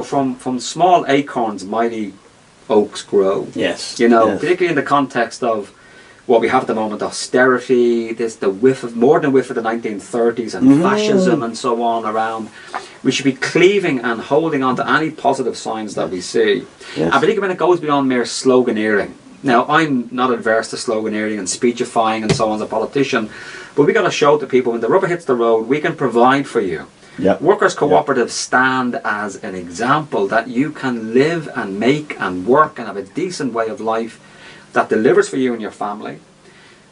from small acorns, mighty oaks grow. Yes. Particularly in the context of what we have at the moment, austerity, the more than whiff of the 1930s and fascism and so on around. We should be cleaving and holding on to any positive signs that we see. Yes. And particularly when it goes beyond mere sloganeering. Now, I'm not adverse to sloganeering and speechifying and so on as a politician, but we got to show to people when the rubber hits the road, we can provide for you. Yep. Workers' cooperatives stand as an example that you can live and make and work and have a decent way of life that delivers for you and your family,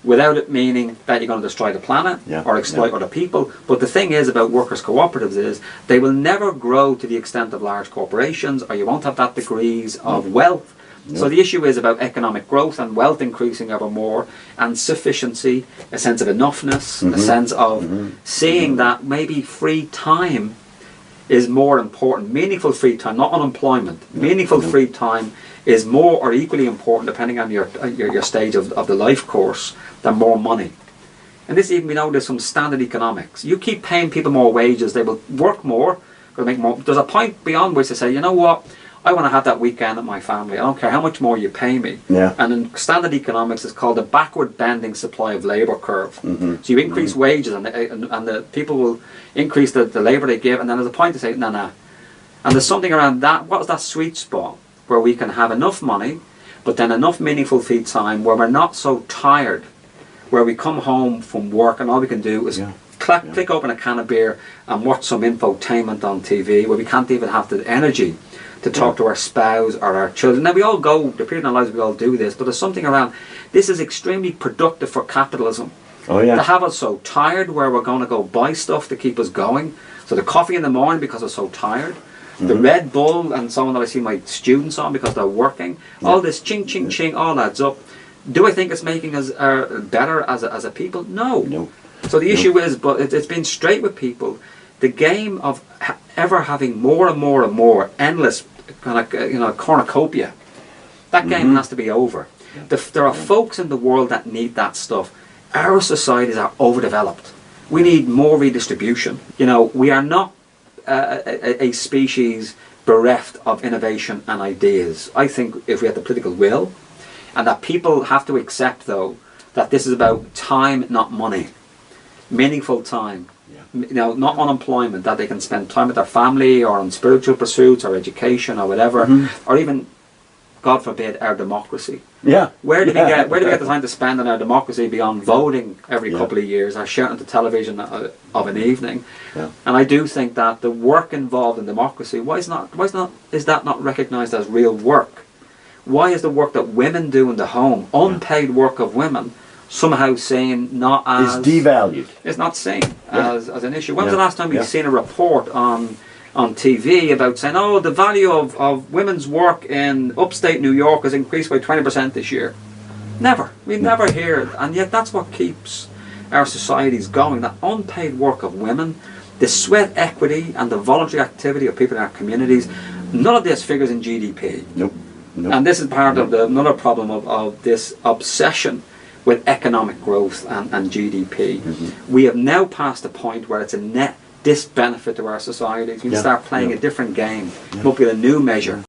without it meaning that you're going to destroy the planet or exploit other people. But the thing is about workers' cooperatives is they will never grow to the extent of large corporations, or you won't have that degrees of wealth. So the issue is about economic growth and wealth increasing ever more, and sufficiency, a sense of enoughness, a sense of seeing that maybe free time is more important. Meaningful free time, not unemployment. Meaningful free time is more or equally important, depending on your stage of the life course, than more money. And this even, we know there's some standard economics. You keep paying people more wages, they will work more, going to make more. There's a point beyond which they say, you know what, I want to have that weekend at my family. I don't care how much more you pay me. Yeah. And in standard economics, it's called the backward bending supply of labour curve. So you increase wages, and the people will increase the labour they give, and then there's a point to say, nah. And there's something around that. What is that sweet spot where we can have enough money, but then enough meaningful free time where we're not so tired, where we come home from work and all we can do is click open a can of beer and watch some infotainment on TV, where we can't even have the energy to talk to our spouse or our children. Now, we all go, the period in our lives we all do this, but there's something around, this is extremely productive for capitalism. To have us so tired where we're going to go buy stuff to keep us going. So the coffee in the morning because we're so tired, the Red Bull and so on that I see my students on because they're working, all this ching, ching, ching, all adds up. Do I think it's making us better as a people? No. So the issue is, but it's been straight with people, the game of ever having more and more and more, endless kind of cornucopia, that game has to be over. There are folks in the world that need that stuff. Our societies are overdeveloped. We need more redistribution. We are not a species bereft of innovation and ideas. I think if we had the political will, and that people have to accept, though, that this is about time, not money. Meaningful time. Not unemployment, that they can spend time with their family or on spiritual pursuits or education or whatever, or even, God forbid, our democracy. Where do we get the time to spend on our democracy beyond voting every couple of years or shouting at the television of an evening? And I do think that the work involved in democracy, is that not recognised as real work? Why is the work that women do in the home, unpaid work of women, somehow seen not as... It's devalued. It's not seen as an issue. When was the last time we've seen a report on TV about saying, oh, the value of women's work in upstate New York has increased by 20% this year? Never. We never hear it. And yet that's what keeps our societies going, that unpaid work of women, the sweat equity and the voluntary activity of people in our communities. None of this figures in GDP. And this is part of another problem of this obsession with economic growth and GDP. We have now passed a point where it's a net disbenefit to our societies. We start playing a different game, up with a new measure.